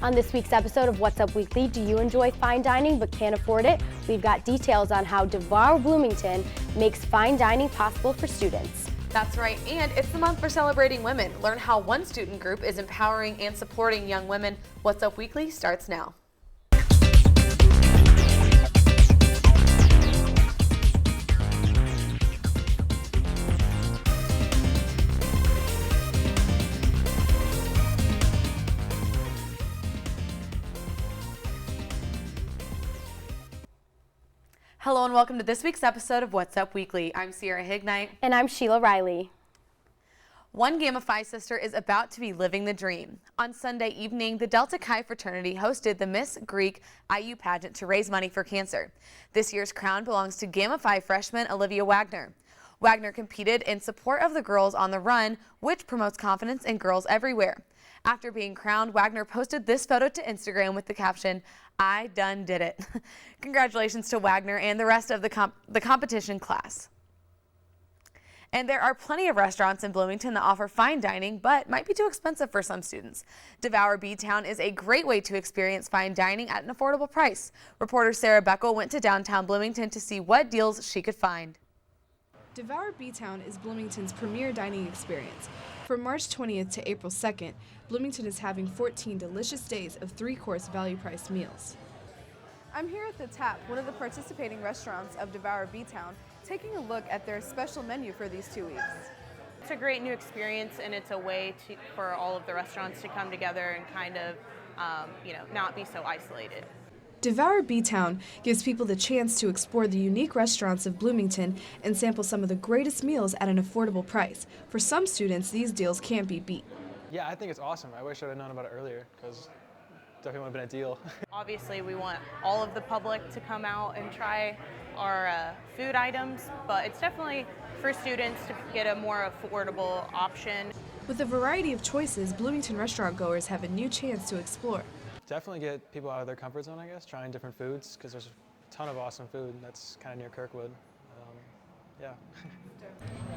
On this week's episode of What's Up Weekly, do you enjoy fine dining but can't afford it? We've got details on how Devour Bloomington makes fine dining possible for students. That's right, and it's the month for celebrating women. Learn how one student group is empowering and supporting young women. What's Up Weekly starts now. Hello and welcome to this week's episode of What's Up Weekly. I'm Sierra Hignite. And I'm Sheila Riley. One Gamma Phi sister is about to be living the dream. On Sunday evening, the Delta Chi fraternity hosted the Miss Greek IU pageant to raise money for cancer. This year's crown belongs to Gamma Phi freshman Olivia Wagner. Wagner competed in support of the Girls on the Run, which promotes confidence in girls everywhere. After being crowned, Wagner posted this photo to Instagram with the caption, "I done did it." Congratulations to Wagner and the rest of the competition class. And there are plenty of restaurants in Bloomington that offer fine dining, but might be too expensive for some students. Devour B-Town is a great way to experience fine dining at an affordable price. Reporter Sarah Beckel went to downtown Bloomington to see what deals she could find. Devour B-Town is Bloomington's premier dining experience. From March 20th to April 2nd, Bloomington is having 14 delicious days of three-course value-priced meals. I'm here at the Tap, one of the participating restaurants of Devour B-Town, taking a look at their special menu for these 2 weeks. It's a great new experience, and it's a way for all of the restaurants to come together and kind of, not be so isolated. Devour B-Town gives people the chance to explore the unique restaurants of Bloomington and sample some of the greatest meals at an affordable price. For some students, these deals can't be beat. Yeah, I think it's awesome. I wish I had known about it earlier because it definitely would have been a deal. Obviously, we want all of the public to come out and try our food items, but it's definitely for students to get a more affordable option. With a variety of choices, Bloomington restaurant goers have a new chance to explore. Definitely get people out of their comfort zone, I guess, trying different foods because there's a ton of awesome food that's kind of near Kirkwood. Yeah.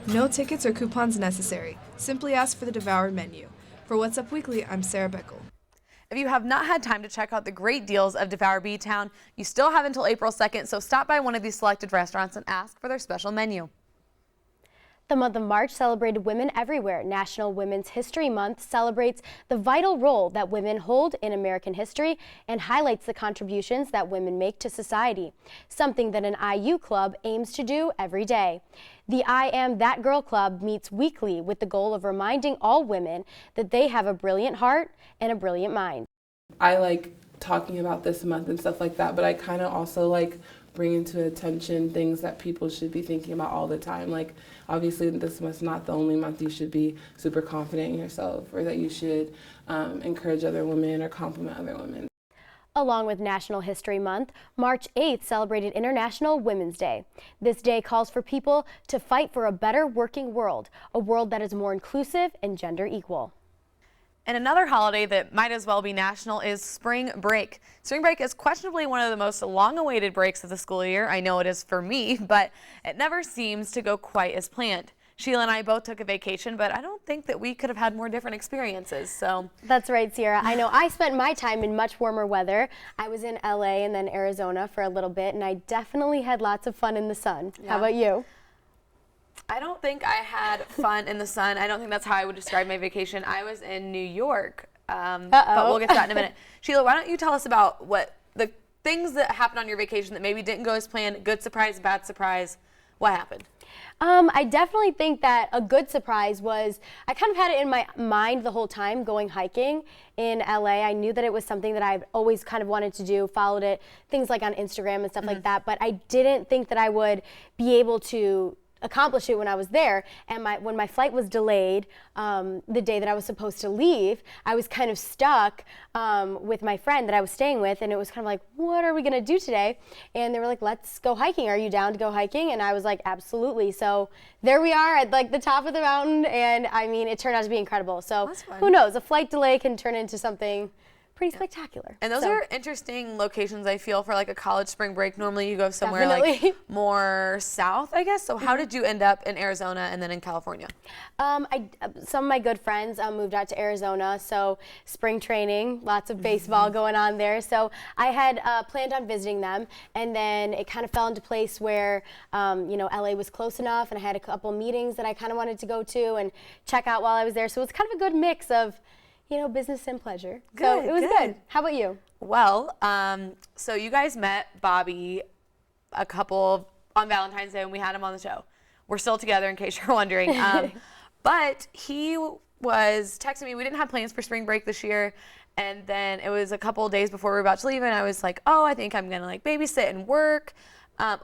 No tickets or coupons necessary. Simply ask for the Devour menu. For What's Up Weekly, I'm Sarah Beckel. If you have not had time to check out the great deals of Devour B-Town, you still have until April 2nd, so stop by one of these selected restaurants and ask for their special menu. The month of March celebrated women everywhere. National Women's History Month celebrates the vital role that women hold in American history and highlights the contributions that women make to society, something that an IU club aims to do every day. The I Am That Girl Club meets weekly with the goal of reminding all women that they have a brilliant heart and a brilliant mind. I like talking about this month and stuff like that, but I kind of also like bringing to attention things that people should be thinking about all the time. Like, obviously, this month's not the only month you should be super confident in yourself or that you should encourage other women or compliment other women. Along with National History Month, March 8th celebrated International Women's Day. This day calls for people to fight for a better working world, a world that is more inclusive and gender equal. And another holiday that might as well be national is spring break. Spring break is questionably one of the most long-awaited breaks of the school year. I know it is for me, but it never seems to go quite as planned. Sheila and I both took a vacation, but I don't think that we could have had more different experiences. So that's right, Sierra. I know I spent my time in much warmer weather. I was in LA and then Arizona for a little bit, and I definitely had lots of fun in the sun. Yeah. How about you? I don't think I had fun in the sun. I don't think that's how I would describe my vacation. I was in New York, but we'll get to that in a minute. Sheila, why don't you tell us about what the things that happened on your vacation that maybe didn't go as planned, good surprise, bad surprise, what happened? I definitely think that a good surprise was, I kind of had it in my mind the whole time going hiking in LA. I knew that it was something that I've always kind of wanted to do, followed it, things like on Instagram and stuff like that, but I didn't think that I would be able to accomplish it when I was there. And when my flight was delayed, the day that I was supposed to leave, I was kind of stuck with my friend that I was staying with, and it was kind of like, what are we gonna do today? And they were like, let's go hiking. Are you down to go hiking? And I was like, absolutely. So there we are at like the top of the mountain, and I mean, it turned out to be incredible. So who knows, a flight delay can turn into something pretty spectacular. And those So, are interesting locations, I feel, for like a college spring break. Normally you go somewhere Definitely. like more south, I guess. So how did you end up in Arizona and then in California? some of my good friends moved out to Arizona, so spring training, lots of baseball going on there. So I had planned on visiting them, and then it kind of fell into place where, LA was close enough, and I had a couple meetings that I kind of wanted to go to and check out while I was there. So it was kind of a good mix of, business and pleasure. So Good, it was good. good. How about you? Well, so you guys met Bobby on Valentine's Day when we had him on the show. We're still together in case you're wondering. But he was texting me. We didn't have plans for spring break this year. And then it was a couple of days before we were about to leave, and I was like, oh, I think I'm going to like babysit and work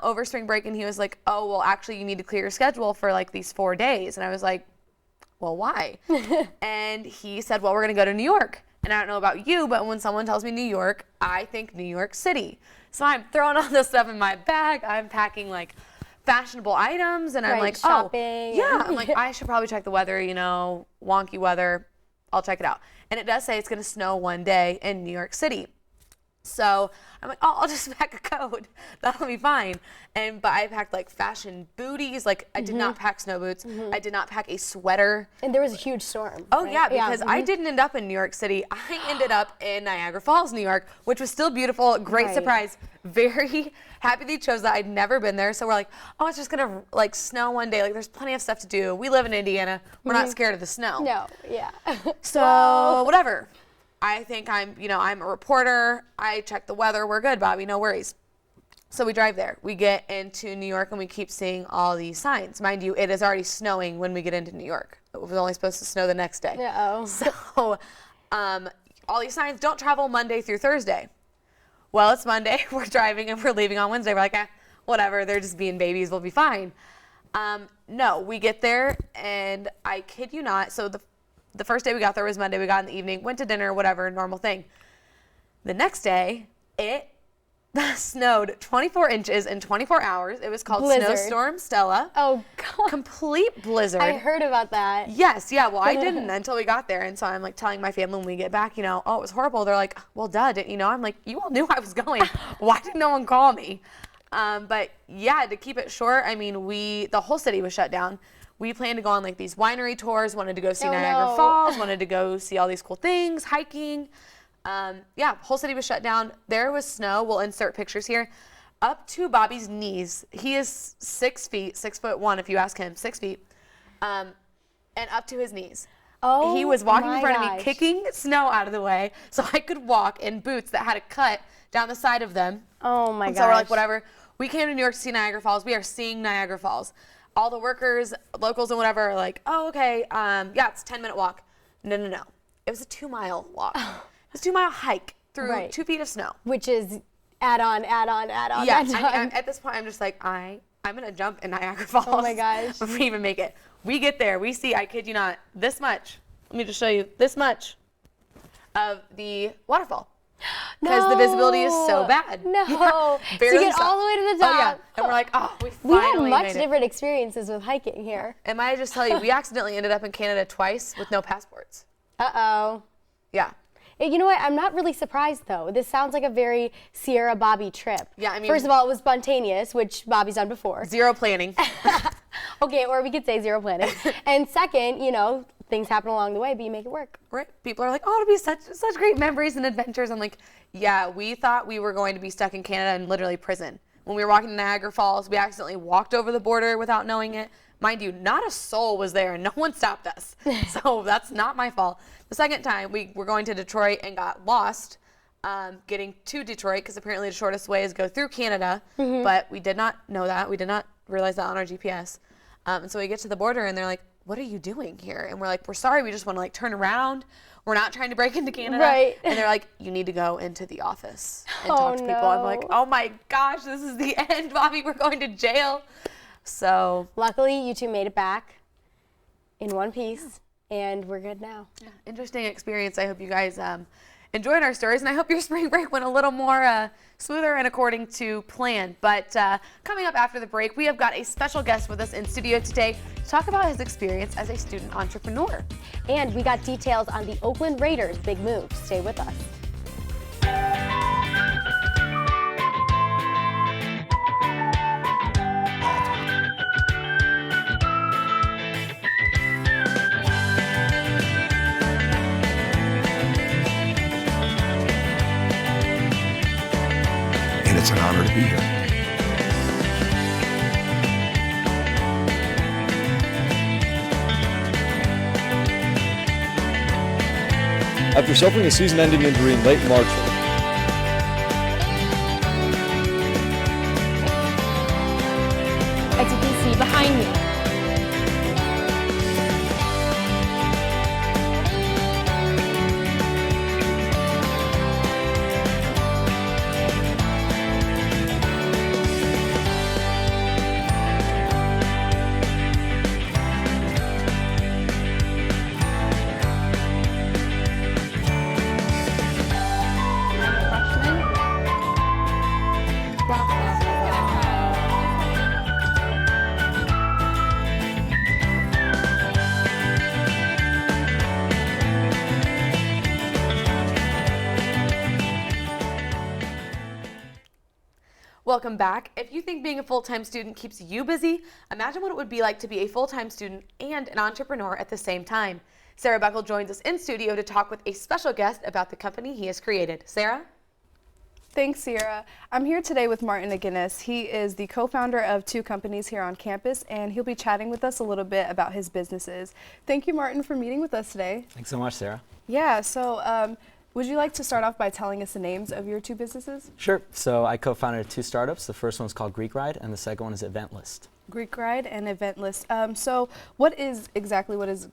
over spring break. And he was like, oh, well, actually, you need to clear your schedule for like these 4 days. And I was like, well, why? And he said, well, we're going to go to New York. And I don't know about you, but when someone tells me New York, I think New York City. So I'm throwing all this stuff in my bag. I'm packing like fashionable items, and I'm Right, like, shopping. oh, yeah. I'm like, I should probably check the weather, wonky weather. I'll check it out. And it does say it's going to snow one day in New York City. So I'm like, oh, I'll just pack a coat. That'll be fine. But I packed like fashion booties. Like I did not pack snow boots. I did not pack a sweater. And there was a huge storm. Oh right? yeah, because I didn't end up in New York City. I ended up in Niagara Falls, New York, which was still beautiful. Great Right. surprise. Very happy they chose that. I'd never been there. So we're like, oh, it's just gonna like snow one day. Like there's plenty of stuff to do. We live in Indiana. We're not scared of the snow. No, yeah. So whatever. I think I'm a reporter. I check the weather. We're good, Bobby. No worries. So we drive there. We get into New York, and we keep seeing all these signs. Mind you, it is already snowing when we get into New York. It was only supposed to snow the next day. Uh-oh. So all these signs, don't travel Monday through Thursday. Well, it's Monday. We're driving, and we're leaving on Wednesday. We're like, whatever. They're just being babies. We'll be fine. No, we get there, and I kid you not. So the first day we got there was Monday. We got in the evening, went to dinner, whatever, normal thing. The next day, it snowed 24 inches in 24 hours. It was called Blizzard. Snowstorm Stella. Oh, God. Complete blizzard. I heard about that. Yes, yeah. Well, I didn't until we got there. And so I'm like telling my family when we get back, oh, it was horrible. They're like, well, duh, didn't you know? I'm like, you all knew I was going. Why did no one call me? But yeah, to keep it short, I mean, the whole city was shut down. We planned to go on like these winery tours, wanted to go see Niagara no. Falls, wanted to go see all these cool things, hiking. Whole city was shut down. There was snow. We'll insert pictures here. Up to Bobby's knees. He is 6 feet, 6'1" if you ask him, 6 feet, and up to his knees. Oh, He was walking in my front of me, gosh. kicking snow out of the way so I could walk in boots that had a cut down the side of them. Oh, my And gosh. so we're like, whatever. We came to New York to see Niagara Falls. We are seeing Niagara Falls. All the workers, locals and whatever are like, oh, okay, it's a 10-minute walk. No. It was a 2-mile walk. It was a 2-mile hike through Right. 2 feet of snow. Which is add on. Yeah, at this point, I'm just like, I'm going to jump in Niagara Falls. Oh my gosh. Before we even make it. We get there. We see, I kid you not, this much. Let me just show you this much of the waterfall. Because the visibility is so bad. No. Yeah, So barely you get saw- all the way to the Oh, yeah. top. And we're like, oh, we We had finally much made it. different experiences with hiking here. And might I just tell you, we accidentally ended up in Canada twice with no passports. Uh-oh. Yeah. You know what? I'm not really surprised, though. This sounds like a very Sierra Bobby trip. Yeah, I mean- First of all, it was spontaneous, which Bobby's done before. Zero planning. Okay, or we could say zero planning. And second, things happen along the way, but you make it work. Right? People are like, oh, it'll be such great memories and adventures. I'm like, yeah, we thought we were going to be stuck in Canada and literally prison. When we were walking to Niagara Falls, we accidentally walked over the border without knowing it. Mind you, not a soul was there and no one stopped us. So that's not my fault. The second time, we were going to Detroit and got lost getting to Detroit because apparently the shortest way is go through Canada. But we did not know that. We did not realize that on our GPS. And so we get to the border and they're like, what are you doing here? And we're like, we're sorry, we just want to like turn around. We're not trying to break into Canada. Right. And they're like, you need to go into the office and Oh, talk to people. I'm like, no. oh my gosh, this is the end, Bobby. We're going to jail. So Luckily, you two made it back in one piece, and we're good now. yeah, interesting experience. I hope you guys enjoyed our stories, and I hope your spring break went a little more smoother and according to plan. But coming up after the break, we have got a special guest with us in studio today to talk about his experience as a student entrepreneur. And we got details on the Oakland Raiders' big move. Stay with us. it's an honor to be here. After suffering a season-ending injury in late March, As you can see behind me. Welcome back. If you think being a full-time student keeps you busy, imagine what it would be like to be a full-time student and an entrepreneur at the same time. Sarah Buckle joins us in studio to talk with a special guest about the company he has created. Sarah? Thanks, Sierra. I'm here today with Martin McGinnis. He is the co-founder of 2 companies here on campus, and he'll be chatting with us a little bit about his businesses. Thank you, Martin, for meeting with us today. Thanks so much, Sarah. Yeah, so would you like to start off by telling us the names of your 2 businesses? Sure. So I co-founded 2 startups. The first one's called Greek Ride, and the second one is Event List. Greek Ride and Event List. So what is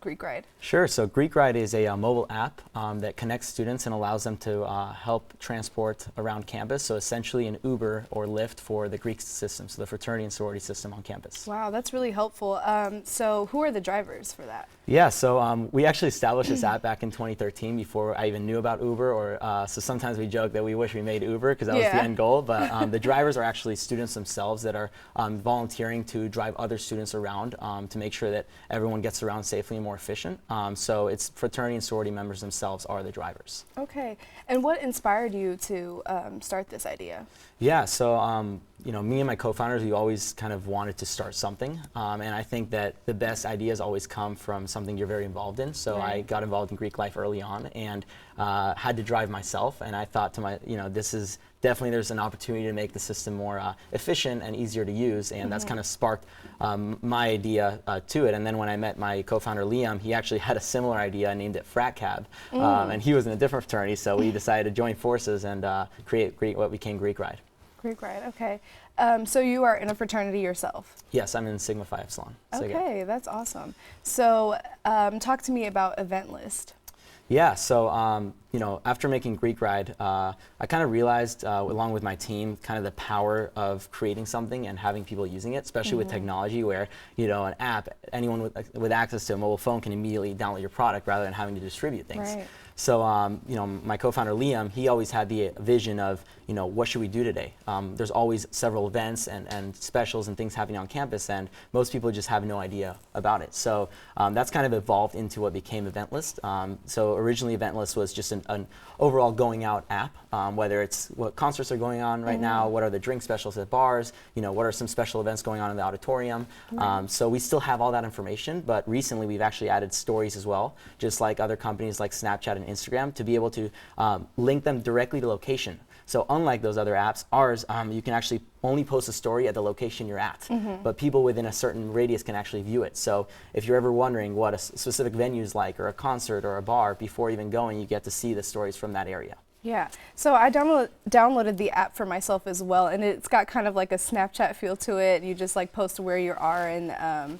Greek Ride? Sure. So Greek Ride is a mobile app that connects students and allows them to help transport around campus. So essentially an Uber or Lyft for the Greek system, so the fraternity and sorority system on campus. Wow, that's really helpful. So who are the drivers for that? Yeah, so we actually established this app back in 2013 before I even knew about Uber, or so sometimes we joke that we wish we made Uber because that was the end goal, but the drivers are actually students themselves that are volunteering to drive other students around to make sure that everyone gets around safely and more efficient. So it's fraternity and sorority members themselves are the drivers. Okay, and what inspired you to start this idea? Yeah, so you know, me and my co-founders, we always kind of wanted to start something, and I think that the best ideas always come from something you're very involved in. So I got involved in Greek life early on and had to drive myself, and I thought to my, you know, this is definitely, there's an opportunity to make the system more efficient and easier to use, and that's kind of sparked my idea to it. And then when I met my co-founder Liam, he actually had a similar idea, named it Frat Cab, and he was in a different fraternity, so we decided to join forces and create what became Greek Ride. Greek Ride, okay. So you are in a fraternity yourself? Yes, I'm in Sigma Phi Epsilon. Okay, that's awesome. So talk to me about Event List. Yeah, so you know, after making Greek Ride, I kind of realized, along with my team, kind of the power of creating something and having people using it, especially with technology, where, you know, an app, anyone with access to a mobile phone can immediately download your product rather than having to distribute things. Right. So, you know, my co-founder Liam, he always had the vision of, you know, what should we do today? There's always several events and specials and things happening on campus, and most people just have no idea about it. So that's kind of evolved into what became Event List. So originally Event List was just an overall going out app, whether it's what concerts are going on right now, what are the drink specials at bars, you know, what are some special events going on in the auditorium. So we still have all that information, but recently we've actually added stories as well, just like other companies like Snapchat and Instagram, to be able to link them directly to location. So unlike those other apps, ours, you can actually only post a story at the location you're at, but people within a certain radius can actually view it. So if you're ever wondering what a specific venue is like, or a concert or a bar, before even going, you get to see the stories from that area. Yeah, so I downloaded the app for myself as well, and it's got kind of like a Snapchat feel to it. You just like post where you are and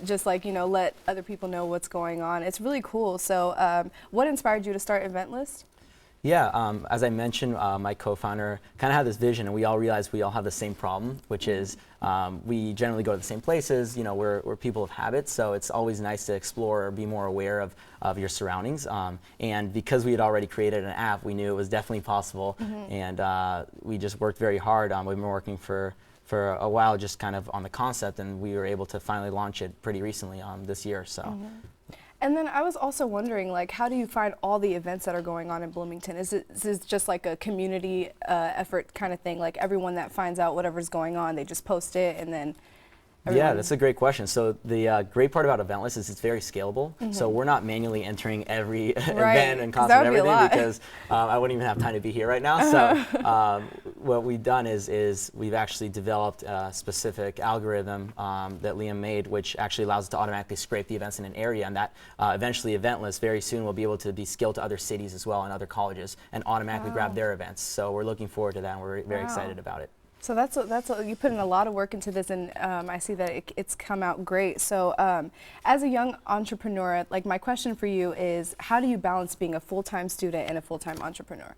just like, you know, let other people know what's going on. It's really cool. So what inspired you to start Event List? Yeah, as I mentioned, my co-founder kind of had this vision, and we all realized we all have the same problem, which is we generally go to the same places. You know, we're people of habits, so it's always nice to explore or be more aware of your surroundings. And because we had already created an app, we knew it was definitely possible, and we just worked very hard. We've been working for a while just kind of on the concept, and we were able to finally launch it pretty recently this year. So. And then I was also wondering, like, how do you find all the events that are going on in Bloomington? Is it just like a community effort kind of thing? Like everyone that finds out whatever's going on, they just post it and then Yeah, that's a great question. So the great part about Event List is it's very scalable. So we're not manually entering every event and concert and everything because I wouldn't even have time to be here right now. So what we've done is we've actually developed a specific algorithm that Liam made, which actually allows us to automatically scrape the events in an area, and that eventually event list very soon will be able to be scaled to other cities as well and other colleges and automatically grab their events. So we're looking forward to that, and we're very excited about it. So you put in a lot of work into this, and I see that it's come out great. So as a young entrepreneur, like, my question for you is, how do you balance being a full-time student and a full-time entrepreneur?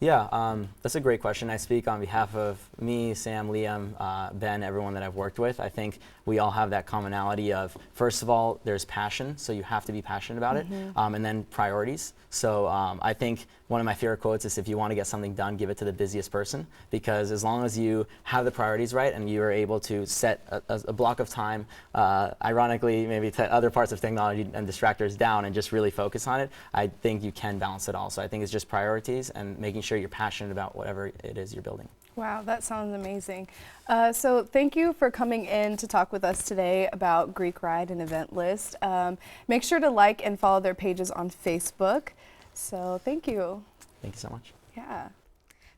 Yeah, that's a great question. I speak on behalf of me, Sam, Liam, Ben, everyone that I've worked with. I think we all have that commonality of, first of all, there's passion, so you have to be passionate about it, and then priorities. So I think one of my favorite quotes is, if you want to get something done, give it to the busiest person, because as long as you have the priorities right and you are able to set a block of time, ironically, maybe set other parts of technology and distractors down and just really focus on it, I think you can balance it all. So I think it's just priorities and making sure you're passionate about whatever it is you're building. Wow, that sounds amazing. So thank you for coming in to talk with us today about Greek Ride and Event List. Make sure to like and follow their pages on Facebook. So thank you. Thank you so much. Yeah.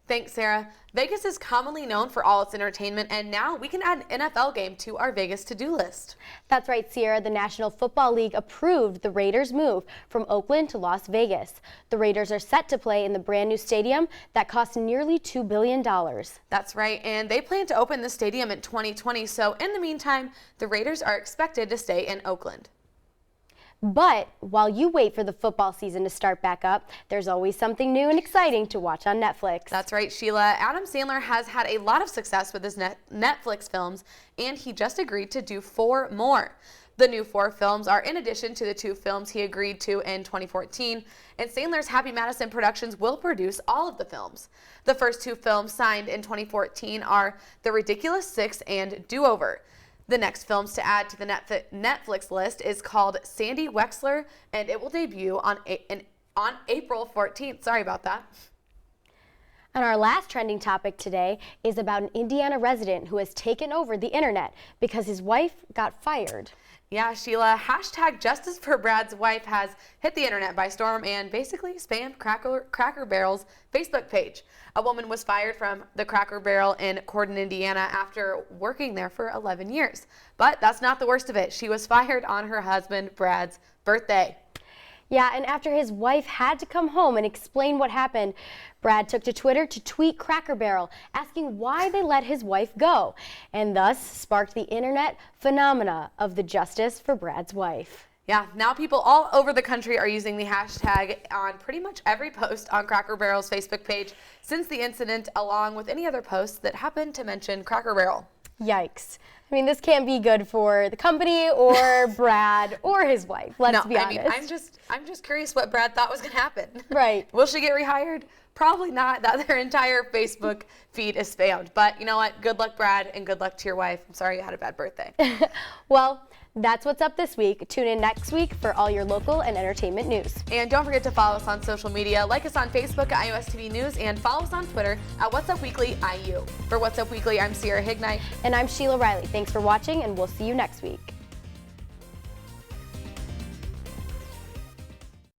Thanks, Sarah. Vegas is commonly known for all its entertainment, and now we can add an NFL game to our Vegas to-do list. That's right, Sierra. The National Football League approved the Raiders' move from Oakland to Las Vegas. The Raiders are set to play in the brand new stadium that costs nearly $2 billion. That's right, and they plan to open the stadium in 2020, so in the meantime, the Raiders are expected to stay in Oakland. But while you wait for the football season to start back up, there's always something new and exciting to watch on Netflix. That's right, Sheila. Adam Sandler has had a lot of success with his Netflix films, and he just agreed to do 4 more. The new 4 films are in addition to the 2 films he agreed to in 2014, and Sandler's Happy Madison Productions will produce all of the films. The first 2 films signed in 2014 are The Ridiculous Six and Do-Over. The next films to add to the Netflix list is called Sandy Wexler, and it will debut on April 14th. Sorry about that. And our last trending topic today is about an Indiana resident who has taken over the internet because his wife got fired. Yeah, Sheila, hashtag Justice for Brad's wife has hit the internet by storm and basically spammed Cracker Barrel's Facebook page. A woman was fired from the Cracker Barrel in Corden, Indiana after working there for 11 years. But that's not the worst of it. She was fired on her husband Brad's birthday. Yeah, and after his wife had to come home and explain what happened, Brad took to Twitter to tweet Cracker Barrel, asking why they let his wife go, and thus sparked the internet phenomena of the Justice for Brad's wife. Yeah, now people all over the country are using the hashtag on pretty much every post on Cracker Barrel's Facebook page since the incident, along with any other posts that happen to mention Cracker Barrel. Yikes. I mean, this can't be good for the company or Brad or his wife, let's be honest. I mean, I'm just curious what Brad thought was going to happen. Right. Will she get rehired? Probably not. That their entire Facebook feed is spammed. But you know what? Good luck, Brad, and good luck to your wife. I'm sorry you had a bad birthday. Well, that's what's up this week. Tune in next week for all your local and entertainment news. And don't forget to follow us on social media. Like us on Facebook at iOS TV News and follow us on Twitter at What's Up Weekly IU. For What's Up Weekly, I'm Sierra Hignite. And I'm Sheila Riley. Thanks for watching, and we'll see you next week.